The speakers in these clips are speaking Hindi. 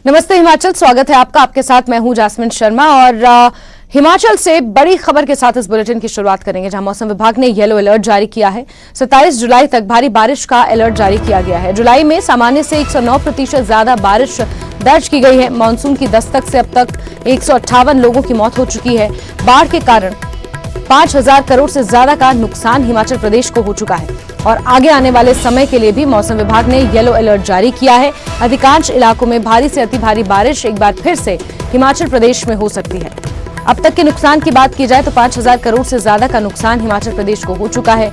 नमस्ते हिमाचल, स्वागत है आपका। आपके साथ मैं हूं जासमिन शर्मा और हिमाचल से बड़ी खबर के साथ इस बुलेटिन की शुरुआत करेंगे, जहां मौसम विभाग ने येलो अलर्ट जारी किया है। 27 जुलाई तक भारी बारिश का अलर्ट जारी किया गया है। जुलाई में सामान्य से 109% ज्यादा बारिश दर्ज की गई है। मानसून की दस्तक से अब तक 158 लोगों की मौत हो चुकी है। बाढ़ के कारण 5000 करोड़ से ज्यादा का नुकसान हिमाचल प्रदेश को हो चुका है और आगे आने वाले समय के लिए भी मौसम विभाग ने येलो अलर्ट जारी किया है। अधिकांश इलाकों में भारी से अति भारी बारिश एक बार फिर से हिमाचल प्रदेश में हो सकती है। अब तक के नुकसान की बात की जाए तो 5000 करोड़ से ज्यादा का नुकसान हिमाचल प्रदेश को हो चुका है।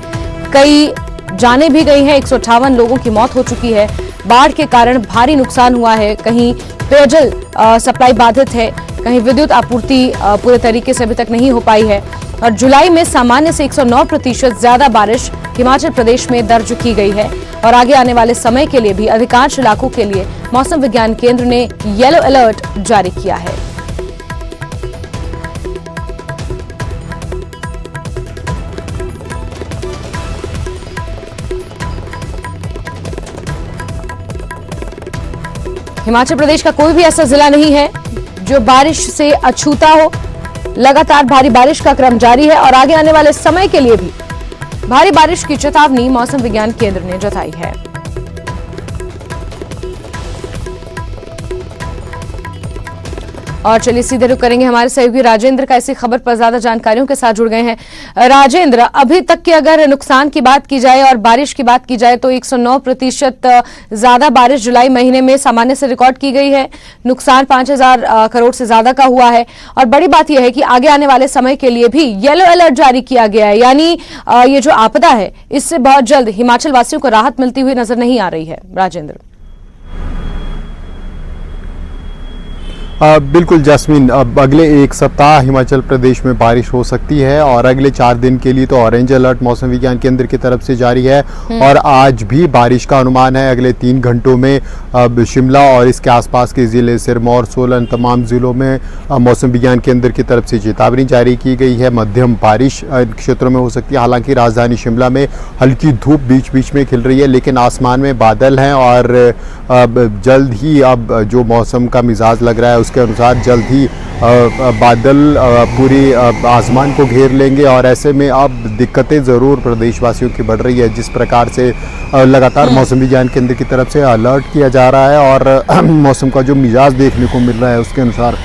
कई जाने भी गई हैं, 158 लोगों की मौत हो चुकी है। बाढ़ के कारण भारी नुकसान हुआ है। कहीं पेयजल सप्लाई बाधित है, कहीं विद्युत आपूर्ति पूरे तरीके से अभी तक नहीं हो पाई है। और जुलाई में सामान्य से 109% ज्यादा बारिश हिमाचल प्रदेश में दर्ज की गई है और आगे आने वाले समय के लिए भी अधिकांश इलाकों के लिए मौसम विज्ञान केंद्र ने येलो अलर्ट जारी किया है। हिमाचल प्रदेश का कोई भी ऐसा जिला नहीं है जो बारिश से अछूता हो। लगातार भारी बारिश का क्रम जारी है और आगे आने वाले समय के लिए भी भारी बारिश की चेतावनी मौसम विज्ञान केंद्र ने जताई है। और चलिए सीधे रुक करेंगे हमारे सहयोगी राजेंद्र का इसी खबर पर ज्यादा जानकारियों के साथ जुड़ गए हैं। राजेंद्र, अभी तक के अगर नुकसान की बात की जाए और बारिश की बात की जाए तो 109% ज्यादा बारिश जुलाई महीने में सामान्य से रिकॉर्ड की गई है। नुकसान 5000 करोड़ से ज्यादा का हुआ है और बड़ी बात यह है कि आगे आने वाले समय के लिए भी येलो अलर्ट जारी किया गया है। यानी ये जो आपदा है इससे बहुत जल्द हिमाचल वासियों को राहत मिलती हुई नजर नहीं आ रही है। राजेंद्र, बिल्कुल जास्मीन, अब अगले एक सप्ताह हिमाचल प्रदेश में बारिश हो सकती है और अगले 4 दिन के लिए तो ऑरेंज अलर्ट मौसम विज्ञान केंद्र की तरफ से जारी है। और आज भी बारिश का अनुमान है। अगले 3 घंटों में अब शिमला और इसके आसपास के ज़िले सिरमौर, सोलन, तमाम ज़िलों में मौसम विज्ञान केंद्र की तरफ से चेतावनी जारी की गई है। मध्यम बारिश क्षेत्रों में हो सकती है। हालांकि राजधानी शिमला में हल्की धूप बीच बीच में खिल रही है, लेकिन आसमान में बादल हैं और जल्द ही अब जो मौसम का मिजाज लग रहा है के अनुसार जल्द ही बादल पूरी आसमान को घेर लेंगे और ऐसे में अब दिक्कतें ज़रूर प्रदेशवासियों की बढ़ रही है। जिस प्रकार से लगातार मौसम विज्ञान केंद्र की तरफ से अलर्ट किया जा रहा है और मौसम का जो मिजाज देखने को मिल रहा है उसके अनुसार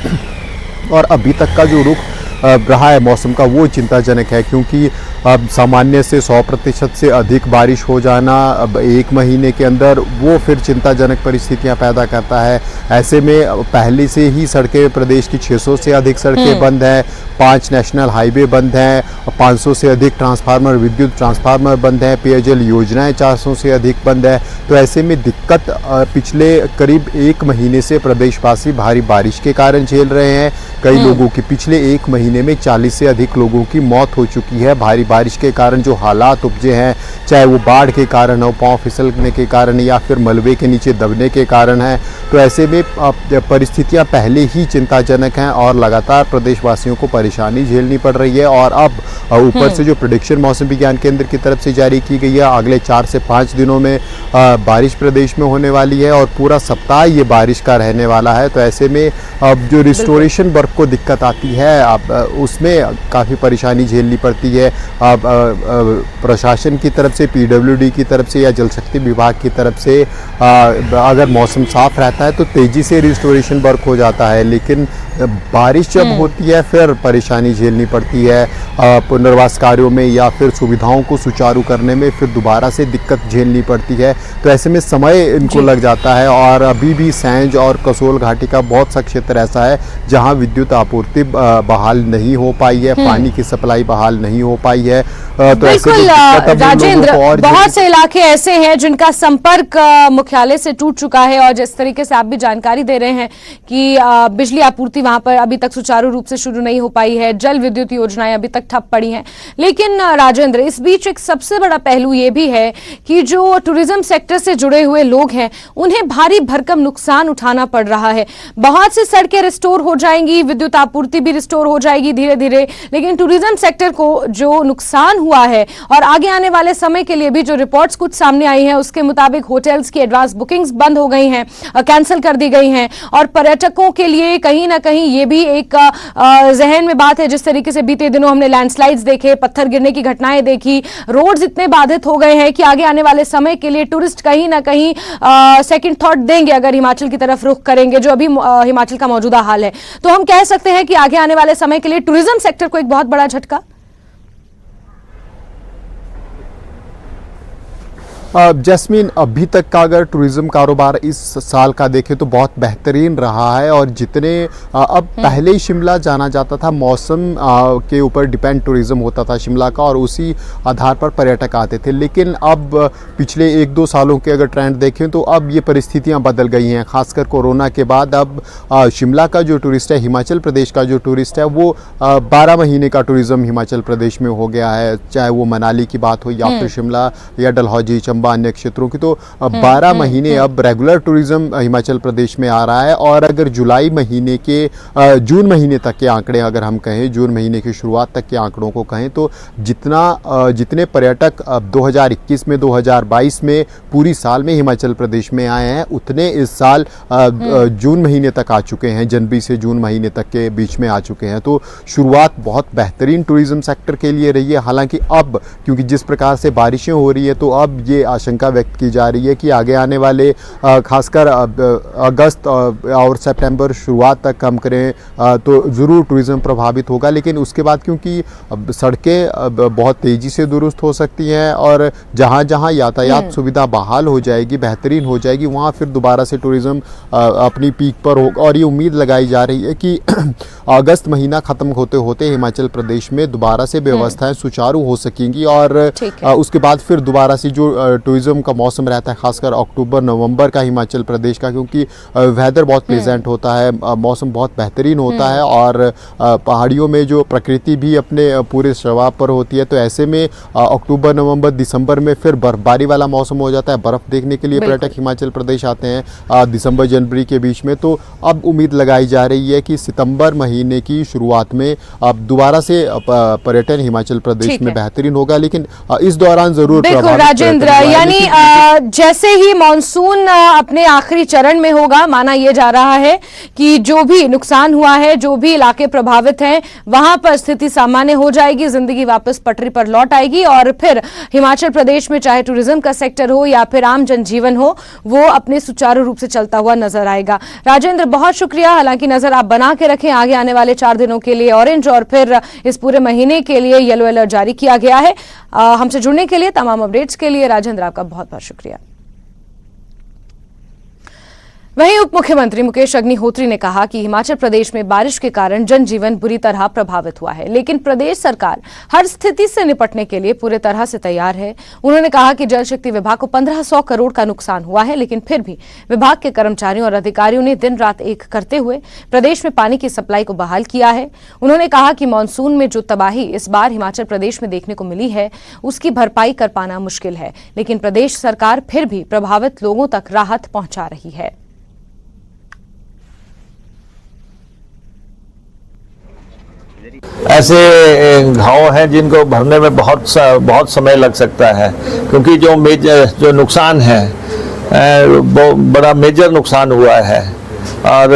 और अभी तक का जो रुख रहा है मौसम का वो चिंताजनक है, क्योंकि अब सामान्य से 100% से अधिक बारिश हो जाना अब एक महीने के अंदर वो फिर चिंताजनक परिस्थितियां पैदा करता है। ऐसे में पहले से ही सड़कें, प्रदेश की 600 से अधिक सड़कें बंद हैं, 5 नेशनल हाईवे बंद हैं, 500 से अधिक ट्रांसफार्मर, विद्युत ट्रांसफार्मर बंद हैं, पेयजल योजनाएं 400 से अधिक बंद है। तो ऐसे में दिक्कत पिछले करीब 1 महीने से प्रदेशवासी भारी बारिश के कारण झेल रहे हैं। कई लोगों की पिछले 1 महीने में 40 से अधिक लोगों की मौत हो चुकी है। भारी बारिश के कारण जो हालात उपजे हैं, चाहे वो बाढ़ के कारण हो, पांव फिसलने के कारण या फिर मलबे के नीचे दबने के कारण है, तो ऐसे में परिस्थितियां पहले ही चिंताजनक हैं और लगातार प्रदेशवासियों को परेशानी झेलनी पड़ रही है। और अब ऊपर से जो प्रेडिक्शन मौसम विज्ञान केंद्र की तरफ से जारी की गई है, अगले 4 से 5 दिनों में बारिश प्रदेश में होने वाली है और पूरा सप्ताह ये बारिश का रहने वाला है। तो ऐसे में अब जो रिस्टोरेशन वर्क को दिक्कत आती है, अब उसमें काफ़ी परेशानी झेलनी पड़ती है। अब प्रशासन की तरफ से, पीडब्ल्यूडी की तरफ से या जल शक्ति विभाग की तरफ से अगर मौसम साफ रहता है तो तेज़ी से रिस्टोरेशन वर्क हो जाता है, लेकिन बारिश जब होती है फिर परेशानी झेलनी पड़ती है पुनर्वास कार्यों में या फिर सुविधाओं को सुचारू करने में फिर दोबारा से दिक्कत झेलनी पड़ती है। तो ऐसे में समय इनको लग जाता है और अभी भी सैंज और कसोल घाटी का बहुत सा क्षेत्र ऐसा है जहां विद्युत आपूर्ति बहाल नहीं हो पाई है, पानी की सप्लाई बहाल नहीं हो पाई है। तो ऐसे राजेंद्र, बहुत से इलाके ऐसे हैं जिनका संपर्क मुख्यालय से टूट चुका है और जिस तरीके से आप भी जानकारी दे रहे हैं कि बिजली आपूर्ति वहां पर अभी तक सुचारू रूप से शुरू नहीं हो पाई है, जल विद्युत योजनाएं अभी तक ठप पड़ी हैं। लेकिन राजेंद्र, इस बीच एक सबसे बड़ा पहलू ये भी है कि जो टूरिज्म सेक्टर से जुड़े हुए लोग हैं उन्हें भारी भरकम नुकसान उठाना पड़ रहा है। बहुत सी सड़कें रिस्टोर हो जाएंगी, विद्युत आपूर्ति भी रिस्टोर हो जाएगी धीरे धीरे, लेकिन टूरिज्म सेक्टर को जो नुकसान हुआ है और आगे आने वाले समय के लिए भी जो रिपोर्ट्स कुछ सामने आई हैं उसके मुताबिक होटल्स की एडवांस बुकिंग्स बंद हो गई हैं, कैंसिल कर दी गई हैं, और पर्यटकों के लिए कहीं ना कहीं ये भी एक जहन में बात है। जिस तरीके से बीते दिनों हमने लैंडस्लाइड्स देखे, पत्थर गिरने की घटनाएं देखी, रोड्स इतने बाधित हो गए हैं कि आगे आने वाले समय के लिए टूरिस्ट कहीं ना कहीं सेकंड थॉट देंगे अगर हिमाचल की तरफ रुख करेंगे, जो अभी हिमाचल का मौजूदा हाल है। तो हम कह सकते हैं कि आगे आने वाले समय के लिए टूरिज्म सेक्टर को एक बहुत बड़ा झटका। जैस्मीन, अभी तक का अगर टूरिज्म कारोबार इस साल का देखें तो बहुत बेहतरीन रहा है, और जितने अब पहले ही शिमला जाना जाता था, मौसम के ऊपर डिपेंड टूरिज्म होता था शिमला का, और उसी आधार पर पर्यटक आते थे। लेकिन अब पिछले 1-2 सालों के अगर ट्रेंड देखें तो अब ये परिस्थितियां बदल गई हैं, खासकर कोरोना के बाद। अब शिमला का जो टूरिस्ट है, हिमाचल प्रदेश का जो टूरिस्ट है, वो 12 महीने का टूरिज्म हिमाचल प्रदेश में हो गया है, चाहे वो मनाली की बात हो या फिर शिमला या डलहौजी, चंबा, अन्य क्षेत्रों की। तो 12 महीने अब रेगुलर टूरिज्म हिमाचल प्रदेश में आ रहा है। और अगर जुलाई महीने के जून महीने तक के आंकड़े अगर हम कहें, जून महीने की शुरुआत तक के आंकड़ों को कहें, तो जितने पर्यटक 2021 में 2022 में पूरी साल में हिमाचल प्रदेश में आए हैं, उतने इस साल जून महीने तक आ चुके हैं, जनवरी से जून महीने तक के बीच में आ चुके हैं। तो शुरुआत बहुत बेहतरीन टूरिज्म सेक्टर के लिए रही है। हालांकि अब क्योंकि जिस प्रकार से बारिशें हो रही है, तो अब ये आशंका व्यक्त की जा रही है कि आगे आने वाले खासकर अगस्त और सितंबर शुरुआत तक हम करें तो ज़रूर टूरिज़्म प्रभावित होगा। लेकिन उसके बाद क्योंकि सड़कें बहुत तेज़ी से दुरुस्त हो सकती हैं, और जहाँ जहाँ यातायात सुविधा बहाल हो जाएगी, बेहतरीन हो जाएगी, वहाँ फिर दोबारा से टूरिज़्म अपनी पीक पर होगा। और ये उम्मीद लगाई जा रही है कि अगस्त महीना ख़त्म होते होते हिमाचल प्रदेश में दोबारा से व्यवस्थाएं सुचारू हो सकेंगी, और उसके बाद फिर दोबारा से जो टूरिज्म का मौसम रहता है, खासकर अक्टूबर नवंबर का हिमाचल प्रदेश का, क्योंकि वेदर बहुत प्लेजेंट होता है, मौसम बहुत बेहतरीन होता है, और पहाड़ियों में जो प्रकृति भी अपने पूरे शबाब पर होती है। तो ऐसे में अक्टूबर नवंबर दिसंबर में फिर बर्फबारी वाला मौसम हो जाता है, बर्फ़ देखने के लिए पर्यटक हिमाचल प्रदेश आते हैं दिसंबर जनवरी के बीच में। तो अब उम्मीद लगाई जा रही है कि सितंबर महीने की शुरुआत में अब दोबारा से पर्यटन हिमाचल प्रदेश में बेहतरीन होगा। लेकिन इस दौरान जरूर देखो राजेंद्र, यानी जैसे ही मॉनसून अपने आखिरी चरण में होगा, माना यह जा रहा है कि जो भी नुकसान हुआ है, जो भी इलाके प्रभावित हैं, वहां पर स्थिति सामान्य हो जाएगी, जिंदगी वापस पटरी पर लौट आएगी, और फिर हिमाचल प्रदेश में चाहे टूरिज्म का सेक्टर हो या फिर आम जनजीवन हो, वो अपने सुचारू रूप से चलता हुआ नजर आएगा। राजेंद्र, बहुत शुक्रिया। हालांकि नजर आप बना के रखें, आगे आने वाले 4 दिनों के लिए ऑरेंज और फिर इस पूरे महीने के लिए येलो अलर्ट जारी किया गया है। हमसे जुड़ने के लिए, तमाम अपडेट्स के लिए राजेंद्र आपका बहुत बहुत शुक्रिया। वहीं उप मुख्यमंत्री मुकेश अग्निहोत्री ने कहा कि हिमाचल प्रदेश में बारिश के कारण जनजीवन बुरी तरह प्रभावित हुआ है, लेकिन प्रदेश सरकार हर स्थिति से निपटने के लिए पूरे तरह से तैयार है। उन्होंने कहा कि जल शक्ति विभाग को 1500 करोड़ का नुकसान हुआ है, लेकिन फिर भी विभाग के कर्मचारियों और अधिकारियों ने दिन रात एक करते हुए प्रदेश में पानी की सप्लाई को बहाल किया है। उन्होंने कहा कि मानसून में जो तबाही इस बार हिमाचल प्रदेश में देखने को मिली है, उसकी भरपाई कर पाना मुश्किल है, लेकिन प्रदेश सरकार फिर भी प्रभावित लोगों तक राहत पहुंचा रही है। ऐसे घाव हैं जिनको भरने में बहुत समय लग सकता है, क्योंकि जो नुकसान है वो बड़ा मेजर नुकसान हुआ है, और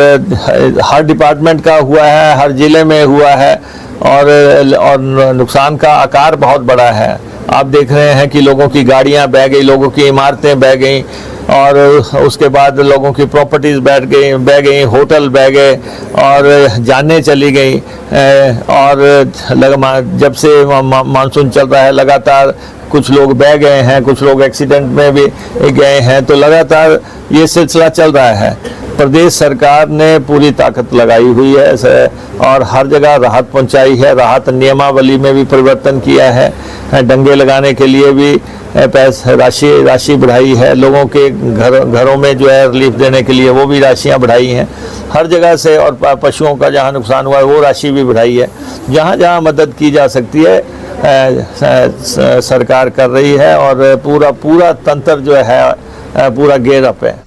हर डिपार्टमेंट का हुआ है, हर ज़िले में हुआ है, और नुकसान का आकार बहुत बड़ा है। आप देख रहे हैं कि लोगों की गाड़ियां बह गई, लोगों की इमारतें बह गई, और उसके बाद लोगों की प्रॉपर्टीज़ बह गई, होटल बह गए, और जानें चली गई। और जब से मानसून चल रहा है, लगातार कुछ लोग बह गए हैं, कुछ लोग एक्सीडेंट में भी गए हैं। तो लगातार ये सिलसिला चल रहा है। प्रदेश सरकार ने पूरी ताकत लगाई हुई है और हर जगह राहत पहुंचाई है। राहत नियमावली में भी परिवर्तन किया है, डंगे लगाने के लिए भी राशि बढ़ाई है, लोगों के घरों में जो है रिलीफ देने के लिए वो भी राशियां बढ़ाई हैं। हर जगह से, और पशुओं का जहाँ नुकसान हुआ है वो राशि भी बढ़ाई है। जहाँ जहाँ मदद की जा सकती है सरकार कर रही है, और पूरा तंत्र जो है पूरा गेयर अप है।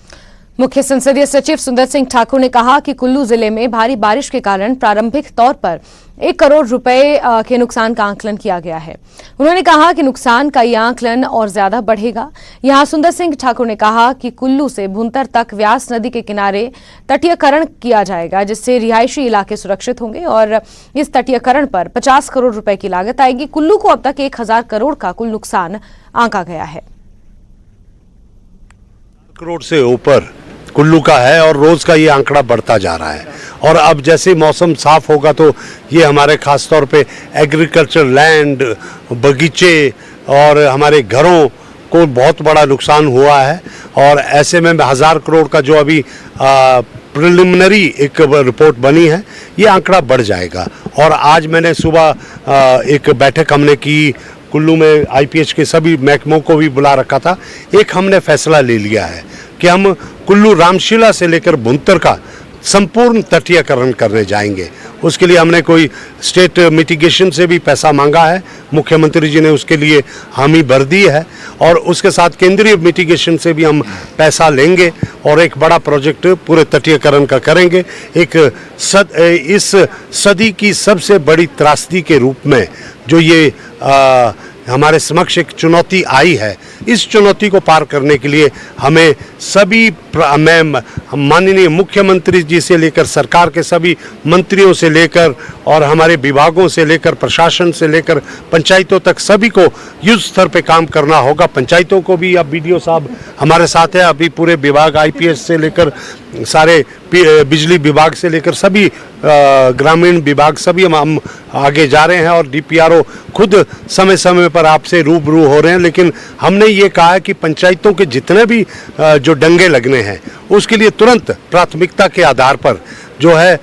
मुख्य संसदीय सचिव सुंदर सिंह ठाकुर ने कहा कि कुल्लू जिले में भारी बारिश के कारण प्रारंभिक तौर पर 1 करोड़ रुपए के नुकसान का आंकलन किया गया है। उन्होंने कहा कि नुकसान का यह आंकलन और ज्यादा बढ़ेगा। यहां सुंदर सिंह ठाकुर ने कहा कि कुल्लू से भुंतर तक व्यास नदी के किनारे तटीयकरण किया जाएगा, जिससे रिहायशी इलाके सुरक्षित होंगे और इस तटीयकरण पर 50 करोड़ रुपए की लागत आएगी। कुल्लू को अब तक 1000 करोड़ का कुल नुकसान आंका गया है। करोड़ से ऊपर कुल्लू का है और रोज का ये आंकड़ा बढ़ता जा रहा है। और अब जैसे मौसम साफ होगा तो ये हमारे खास तौर पे एग्रीकल्चर लैंड, बगीचे और हमारे घरों को बहुत बड़ा नुकसान हुआ है। और ऐसे में 1000 करोड़ का जो अभी प्रिलिमिनरी एक रिपोर्ट बनी है, ये आंकड़ा बढ़ जाएगा। और आज मैंने सुबह एक बैठक हमने की, कुल्लू में IPH के सभी महकमों को भी बुला रखा था। एक हमने फैसला ले लिया है कि हम कुल्लू रामशिला से लेकर भुंतर का संपूर्ण तटीयकरण करने जाएंगे। उसके लिए हमने कोई स्टेट मिटिगेशन से भी पैसा मांगा है, मुख्यमंत्री जी ने उसके लिए हामी भर दी है, और उसके साथ केंद्रीय मिटिगेशन से भी हम पैसा लेंगे और एक बड़ा प्रोजेक्ट पूरे तटीयकरण का करेंगे। इस सदी की सबसे बड़ी त्रासदी के रूप में जो ये हमारे समक्ष एक चुनौती आई है, इस चुनौती को पार करने के लिए हमें सभी, मैं माननीय मुख्यमंत्री जी से लेकर सरकार के सभी मंत्रियों से लेकर और हमारे विभागों से लेकर प्रशासन से लेकर पंचायतों तक सभी को युद्ध स्तर पे काम करना होगा। पंचायतों को भी, अब BDO साहब हमारे साथ है, अभी पूरे विभाग IPH से लेकर सारे बिजली विभाग से लेकर सभी ग्रामीण विभाग सभी हम आगे जा रहे हैं। और DPRO खुद समय समय पर आपसे रूबरू हो रहे हैं। लेकिन हमने ये कहा है कि पंचायतों के जितने भी जो डंगे लगने हैं उसके लिए तुरंत प्राथमिकता के आधार पर जो है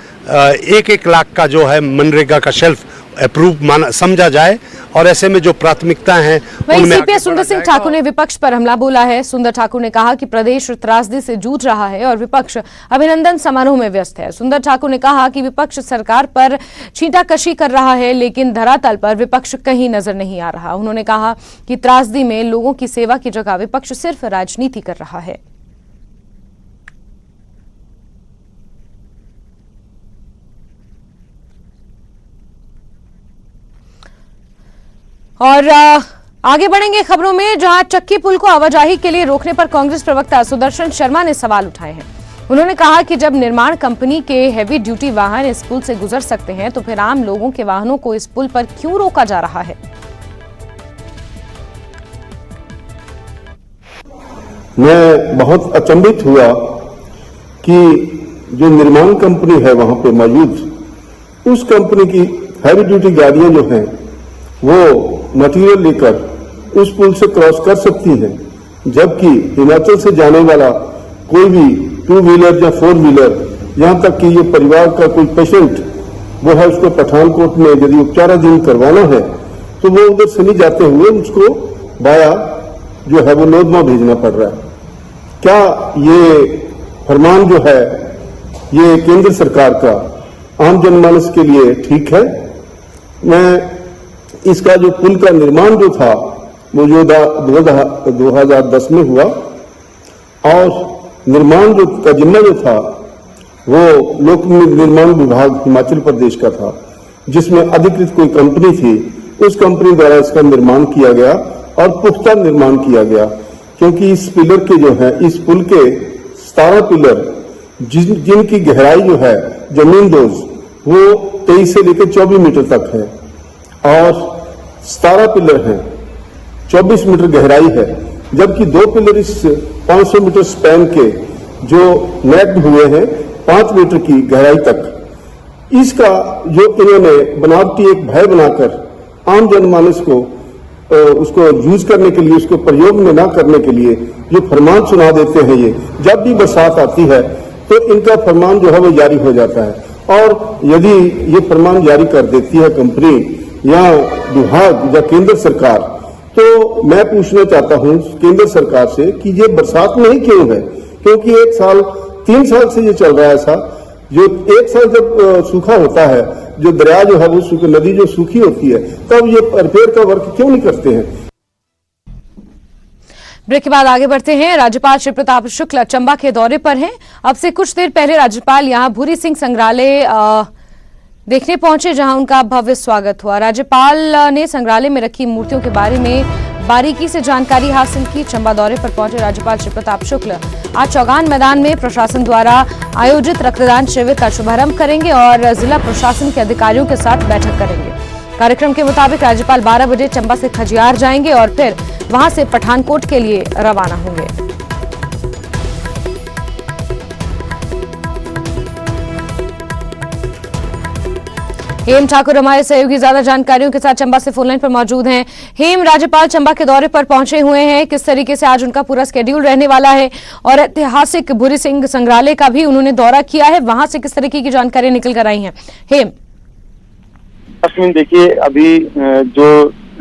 1-1 लाख का जो है मनरेगा का शेल्फ अप्रूव समझा जाए। और ऐसे में जो प्राथमिकता है वहीं CPS सुंदर सिंह ठाकुर ने विपक्ष पर हमला बोला है। सुंदर ठाकुर ने कहा कि प्रदेश त्रासदी से जूझ रहा है और विपक्ष अभिनंदन समारोह में व्यस्त है। सुंदर ठाकुर ने कहा कि विपक्ष सरकार पर छींटाकशी कर रहा है, लेकिन धरातल पर विपक्ष कहीं नजर नहीं आ रहा। उन्होंने कहा कि त्रासदी में लोगों की सेवा की जगह विपक्ष सिर्फ राजनीति कर रहा है। और आगे बढ़ेंगे खबरों में, जहां चक्की पुल को आवाजाही के लिए रोकने पर कांग्रेस प्रवक्ता सुदर्शन शर्मा ने सवाल उठाए हैं। उन्होंने कहा कि जब निर्माण कंपनी के हेवी ड्यूटी वाहन इस पुल से गुजर सकते हैं तो फिर आम लोगों के वाहनों को इस पुल पर क्यों रोका जा रहा है। मैं बहुत अचंभित हुआ कि जो निर्माण कंपनी है वहां पे मौजूद, उस कंपनी की हैवी ड्यूटी गाड़ियां जो हैं वो मटेरियल लेकर उस पुल से क्रॉस कर सकती हैं, जबकि हिमाचल से जाने वाला कोई भी 2 व्हीलर या 4 व्हीलर, यहां तक कि ये परिवार का कोई पेशेंट वो है, उसको पठानकोट में यदि उपचाराधीन करवाना है तो वो उधर से नहीं जाते हुए उसको बाया जो है वो लोधमा भेजना पड़ रहा है। क्या ये फरमान जो है ये केंद्र सरकार का आम जनमानस के लिए ठीक है? मैं इसका जो पुल का निर्माण जो था वो जो 2010 में हुआ, और निर्माण जो का जिम्मा जो था वो लोक निर्माण विभाग हिमाचल प्रदेश का था, जिसमें अधिकृत कोई कंपनी थी। उस कंपनी द्वारा इसका निर्माण किया गया और पुख्ता निर्माण किया गया, क्योंकि इस पिलर के जो है, इस पुल के 17 पिलर जिनकी गहराई जो है जमीन दोज वो 23 से लेकर 24 मीटर तक है, और 17 पिलर हैं, 24 मीटर गहराई है, जबकि 2 पिलर इस 500 मीटर स्पैन के जो नेक्ड हुए हैं 5 मीटर की गहराई तक। इसका जो इन्होंने बनावटी एक भय बनाकर आम जनमानस को उसको यूज करने के लिए, उसको प्रयोग में ना करने के लिए जो फरमान सुना देते हैं, ये जब भी बरसात आती है तो इनका फरमान जो है वो जारी हो जाता है। और यदि ये फरमान जारी कर देती है कंपनी या विभाग या केंद्र सरकार, तो मैं पूछना चाहता हूं केंद्र सरकार से कि ये बरसात में ही क्यों है? क्योंकि 1 साल 3 साल से ये चल रहा है ऐसा जो एक साल जब सूखा होता है, जो दरिया जो है वो नदी जो सूखी होती है, तब ये रिपेयर का वर्क क्यों नहीं करते हैं? ब्रेक के बाद आगे बढ़ते हैं। राज्यपाल श्री प्रताप शुक्ल चंबा के दौरे पर हैं। अब से कुछ देर पहले राज्यपाल यहां भूरी सिंह संग्रहालय देखने पहुंचे, जहां उनका भव्य स्वागत हुआ। राज्यपाल ने संग्रहालय में रखी मूर्तियों के बारे में बारीकी से जानकारी हासिल की। चंबा दौरे पर पहुंचे राज्यपाल श्री प्रताप शुक्ल आज चौगान मैदान में प्रशासन द्वारा आयोजित रक्तदान शिविर का शुभारंभ करेंगे और जिला प्रशासन के अधिकारियों के साथ बैठक करेंगे। कार्यक्रम के मुताबिक राज्यपाल 12 बजे चंबा से खजियार जाएंगे और फिर वहां से पठानकोट के लिए रवाना होंगे। हेम ठाकुर हमारे सहयोगी ज्यादा जानकारियों के साथ चंबा से फोनलाइन पर मौजूद हैं। हेम, राज्यपाल चंबा के दौरे पर पहुंचे हुए हैं, किस तरीके से आज उनका पूरा स्केड्यूल रहने वाला है और ऐतिहासिक भूरी सिंह संग्रहालय का भी उन्होंने दौरा किया है, वहां से किस तरीके की जानकारी निकल कर आई है? हेम, देखिए, अभी जो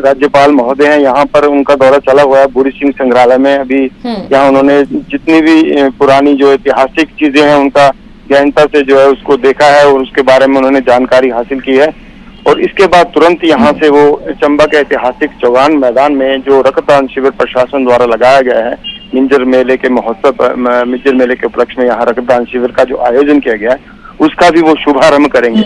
राज्यपाल महोदय हैं यहाँ पर उनका दौरा चला हुआ है भूरी सिंह संग्रहालय में। अभी यहाँ उन्होंने जितनी भी पुरानी जो ऐतिहासिक चीजें हैं उनका गहनता से जो है उसको देखा है और उसके बारे में उन्होंने जानकारी हासिल की है। और इसके बाद तुरंत यहाँ से वो चंबा के ऐतिहासिक चौगान मैदान में जो रक्तदान शिविर प्रशासन द्वारा लगाया गया है, मिंजर मेले के मिंजर मेले के उपलक्ष्य में यहाँ रक्तदान शिविर का जो आयोजन किया गया है उसका भी वो शुभारंभ करेंगे।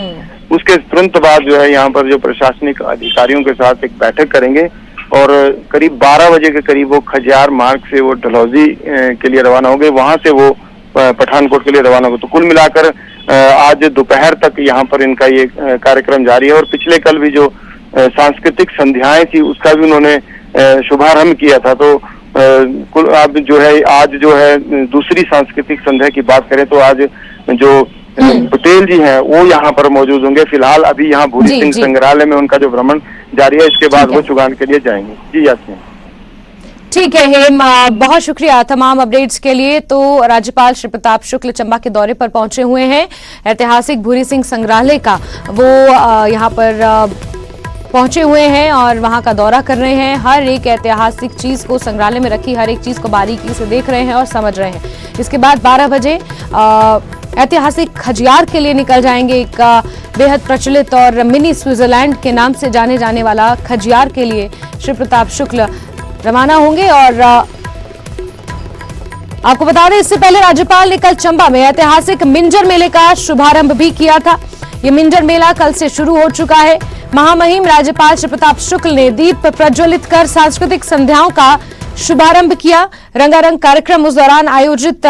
उसके तुरंत बाद जो है यहाँ पर जो प्रशासनिक अधिकारियों के साथ एक बैठक करेंगे और करीब 12 बजे के करीब वो खजियार मार्ग से वो डलहौजी के लिए रवाना होंगे, वहां से वो पठानकोट के लिए रवाना होंगे। तो कुल मिलाकर आज दोपहर तक यहाँ पर इनका ये कार्यक्रम जारी है। और पिछले कल भी जो सांस्कृतिक संध्याएं थी उसका भी उन्होंने शुभारंभ किया था। तो कुल अब जो है आज जो है दूसरी सांस्कृतिक संध्या की बात करें तो आज जो पटेल जी हैं वो यहाँ पर मौजूद होंगे। फिलहाल अभी यहाँ भूरी सिंह संग्रहालय में उनका जो भ्रमण जारी है, इसके बाद वो चौगान के लिए जाएंगे। जी यास्मीन। ठीक है हेम, बहुत शुक्रिया तमाम अपडेट्स के लिए। तो राज्यपाल श्री प्रताप शुक्ल चंबा के दौरे पर पहुंचे हुए हैं। ऐतिहासिक भूरी सिंह संग्रहालय का वो यहाँ पर पहुंचे हुए हैं और वहां का दौरा कर रहे हैं। हर एक ऐतिहासिक चीज को, संग्रहालय में रखी हर एक चीज को बारीकी से देख रहे हैं और समझ रहे हैं। इसके बाद 12 बजे ऐतिहासिक खजियार के लिए निकल जाएंगे। एक बेहद प्रचलित और मिनी स्विट्जरलैंड के नाम से जाने जाने वाला खजियार के लिए श्री प्रताप शुक्ल रवाना होंगे। और आपको बता दें, इससे पहले राज्यपाल ने कल चंबा में ऐतिहासिक मिंजर मेले का शुभारंभ भी किया था। ये मिंजर मेला कल से शुरू हो चुका है। महामहिम राज्यपाल श्री प्रताप शुक्ल ने दीप प्रज्वलित कर सांस्कृतिक संध्याओं का शुभारंभ किया। रंगारंग कार्यक्रम उस दौरान आयोजित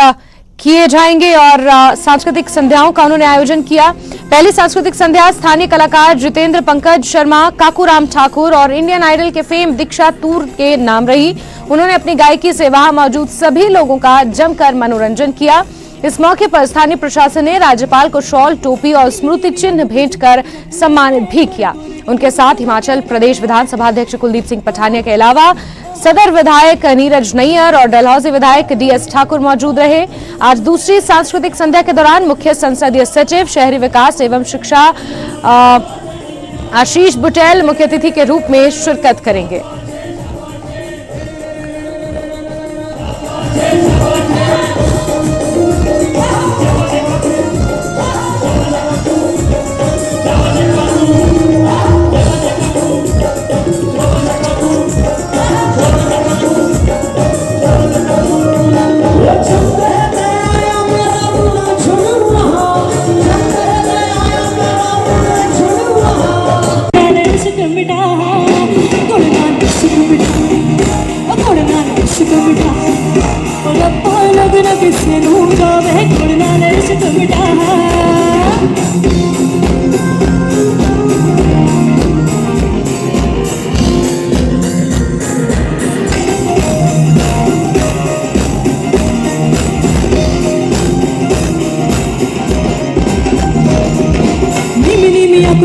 किए जाएंगे और सांस्कृतिक संध्याओं का उन्होंने आयोजन किया। पहली सांस्कृतिक संध्या स्थानीय कलाकार जितेंद्र पंकज शर्मा, काकूराम ठाकुर और इंडियन आइडल के फेम दीक्षा तूर के नाम रही। उन्होंने अपनी गायकी से वहां मौजूद सभी लोगों का जमकर मनोरंजन किया। इस मौके पर स्थानीय प्रशासन ने राज्यपाल को शॉल, टोपी और स्मृति चिन्ह भेंट कर सम्मानित भी किया। उनके साथ हिमाचल प्रदेश विधानसभा अध्यक्ष कुलदीप सिंह पठानिया के अलावा सदर विधायक नीरज नैयर और डलहौजी विधायक डीएस ठाकुर मौजूद रहे। आज दूसरी सांस्कृतिक संध्या के दौरान मुख्य संसदीय सचिव शहरी विकास एवं शिक्षा आशीष बुटेल मुख्य अतिथि के रूप में शिरकत करेंगे।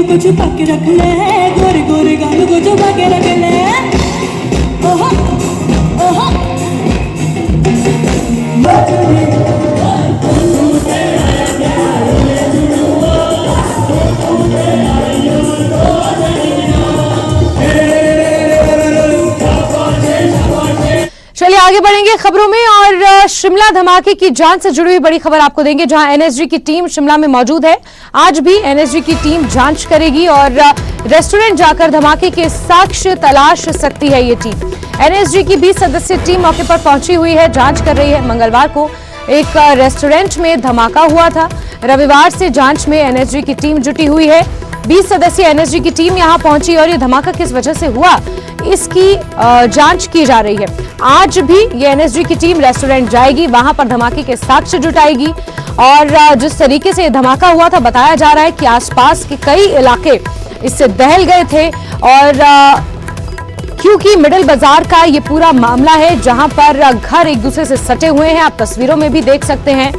को छुपा के रख ले, गोरे गोरे गालों को छुपा के रख ले। ओहो ओहो चलिए आगे बढ़ेंगे खबरों में और शिमला धमाके की जांच से जुड़ी हुई बड़ी खबर आपको देंगे, जहां एनएसजी की टीम शिमला में मौजूद है। आज भी एनएसजी की टीम जांच करेगी और रेस्टोरेंट जाकर धमाके के साक्ष्य तलाश सकती है ये टीम। एनएसजी की 20 सदस्यीय टीम मौके पर पहुंची हुई है, जांच कर रही है। मंगलवार को एक रेस्टोरेंट में धमाका हुआ था। रविवार से जांच में एनएसजी की टीम जुटी हुई है। 20 सदस्यीय एनएसजी की टीम यहां पहुंची और ये धमाका किस वजह से हुआ इसकी जांच की जा रही है। आज भी ये एनएसजी की टीम रेस्टोरेंट जाएगी, वहां पर धमाके के साक्ष्य जुटाएगी और जिस तरीके से धमाका हुआ था बताया जा रहा है कि आसपास के कई इलाके इससे दहल गए थे और क्योंकि मिडिल बाजार का ये पूरा मामला है जहां पर घर एक दूसरे से सटे हुए हैं, आप तस्वीरों में भी देख सकते हैं।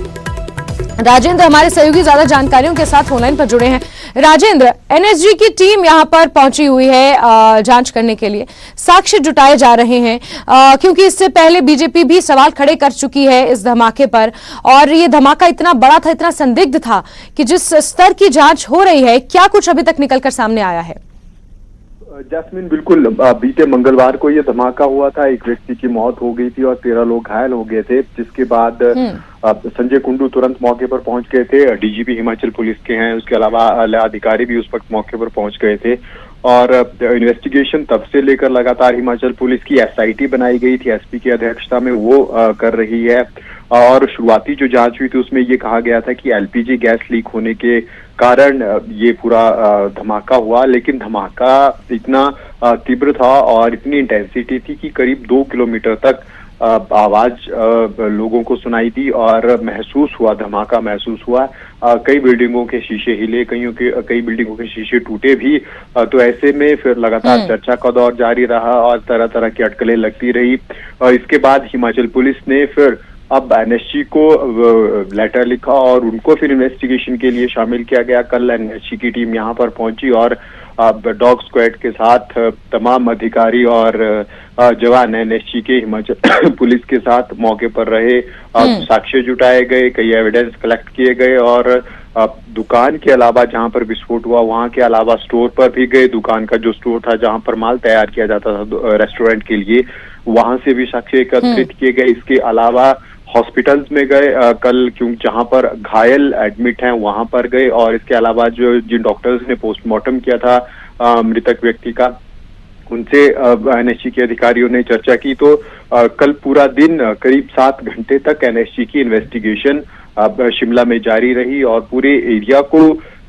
राजेंद्र हमारे सहयोगी ज्यादा जानकारियों के साथ ऑनलाइन पर जुड़े हैं। राजेंद्र, एनएसजी की टीम यहां पर पहुंची हुई है जांच करने के लिए, साक्ष्य जुटाए जा रहे हैं क्योंकि इससे पहले बीजेपी भी सवाल खड़े कर चुकी है इस धमाके पर और ये धमाका इतना बड़ा था, इतना संदिग्ध था कि जिस स्तर की जांच हो रही है, क्या कुछ अभी तक निकलकर सामने आया है? जैस्मिन, बिल्कुल बीते मंगलवार को ये धमाका हुआ था। एक व्यक्ति की मौत हो गई थी और 13 लोग घायल हो गए थे, जिसके बाद संजय कुंडू तुरंत मौके पर पहुंच गए थे। डीजीपी हिमाचल पुलिस के हैं, उसके अलावा अधिकारी भी उस वक्त मौके पर पहुंच गए थे और इन्वेस्टिगेशन तब से लेकर लगातार हिमाचल पुलिस की एसआईटी बनाई गई थी, एसपी की अध्यक्षता में वो कर रही है। और शुरुआती जो जांच हुई थी उसमें ये कहा गया था कि एलपीजी गैस लीक होने के कारण ये पूरा धमाका हुआ, लेकिन धमाका इतना तीव्र था और इतनी इंटेंसिटी थी कि करीब 2 किलोमीटर तक आवाज लोगों को सुनाई दी और महसूस हुआ, धमाका महसूस हुआ। कई बिल्डिंगों के शीशे हिले, कई बिल्डिंगों के शीशे टूटे भी। तो ऐसे में फिर लगातार चर्चा का दौर जारी रहा और तरह तरह की अटकलें लगती रही। और इसके बाद हिमाचल पुलिस ने फिर अब एनएसजी को लेटर लिखा और उनको फिर इन्वेस्टिगेशन के लिए शामिल किया गया। कल एनएसजी की टीम यहाँ पर पहुंची और डॉग स्क्वाड के साथ तमाम अधिकारी और जवान एनएसजी के हिमाचल पुलिस के साथ मौके पर रहे। साक्ष्य जुटाए गए, कई एविडेंस कलेक्ट किए गए और दुकान के अलावा जहां पर विस्फोट हुआ वहां के अलावा स्टोर पर भी गए। दुकान का जो स्टोर था जहां पर माल तैयार किया जाता था रेस्टोरेंट के लिए, वहां से भी साक्ष्य एकत्रित किए गए। इसके अलावा हॉस्पिटल्स में गए कल, क्योंकि जहां पर घायल एडमिट हैं वहां पर गए और इसके अलावा जो जिन डॉक्टर्स ने पोस्टमार्टम किया था मृतक व्यक्ति का, उनसे एनएसजी के अधिकारियों ने चर्चा की। तो कल पूरा दिन करीब 7 घंटे तक एनएसजी की इन्वेस्टिगेशन शिमला में जारी रही और पूरे एरिया को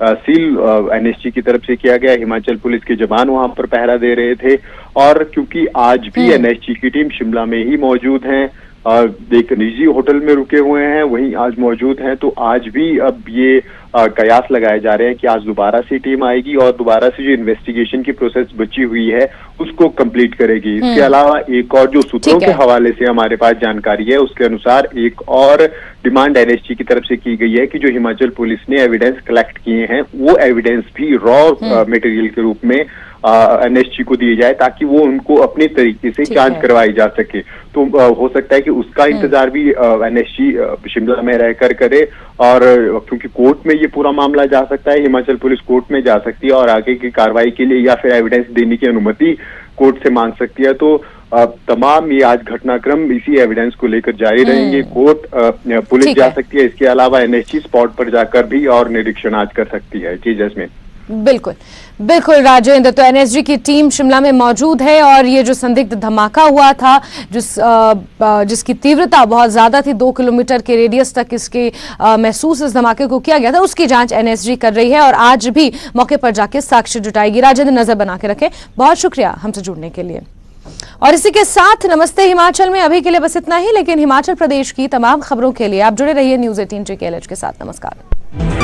सील एनएसजी की तरफ से किया गया। हिमाचल पुलिस के जवान वहां पर पहरा दे रहे थे और क्योंकि आज भी एनएसजी की टीम शिमला में ही मौजूद है, एक निजी होटल में रुके हुए हैं, वहीं आज मौजूद हैं, तो आज भी अब ये कयास लगाए जा रहे हैं कि आज दोबारा से टीम आएगी और दोबारा से जो इन्वेस्टिगेशन की प्रोसेस बची हुई है उसको कंप्लीट करेगी। इसके अलावा एक और जो सूत्रों के हवाले से हमारे पास जानकारी है, उसके अनुसार एक और डिमांड एनएसजी की तरफ से की गई है कि जो हिमाचल पुलिस ने एविडेंस कलेक्ट किए हैं वो एविडेंस भी रॉ मटेरियल के रूप में एनएसजी को दिए जाए ताकि वो उनको अपने तरीके से जांच करवाई जा सके। तो हो सकता है कि उसका इंतजार भी एनएसजी शिमला में रहकर करे और क्योंकि कोर्ट में ये पूरा मामला जा सकता है, हिमाचल पुलिस कोर्ट में जा सकती है और आगे की कार्रवाई के लिए या फिर एविडेंस देने की अनुमति कोर्ट से मांग सकती है। तो तमाम ये आज घटनाक्रम इसी एविडेंस को लेकर जारी रहेंगे। कोर्ट पुलिस जा सकती है, इसके अलावा एनएसजी स्पॉट पर जाकर भी और निरीक्षण आज कर सकती है। जी जैस्मिन। बिल्कुल बिल्कुल राजेंद्र, तो एनएसजी की टीम शिमला में मौजूद है और ये जो संदिग्ध धमाका हुआ था जिसकी तीव्रता बहुत ज्यादा थी, 2 किलोमीटर के रेडियस तक इसके महसूस इस धमाके को किया गया था, उसकी जांच एनएसजी कर रही है और आज भी मौके पर जाके साक्ष्य जुटाएगी। राजेंद्र, नजर बना के रखें, बहुत शुक्रिया हमसे जुड़ने के लिए। और इसी के साथ नमस्ते हिमाचल में अभी के लिए बस इतना ही, लेकिन हिमाचल प्रदेश की तमाम खबरों के लिए आप जुड़े रहिए न्यूज़ 18 JKLH के साथ। नमस्कार।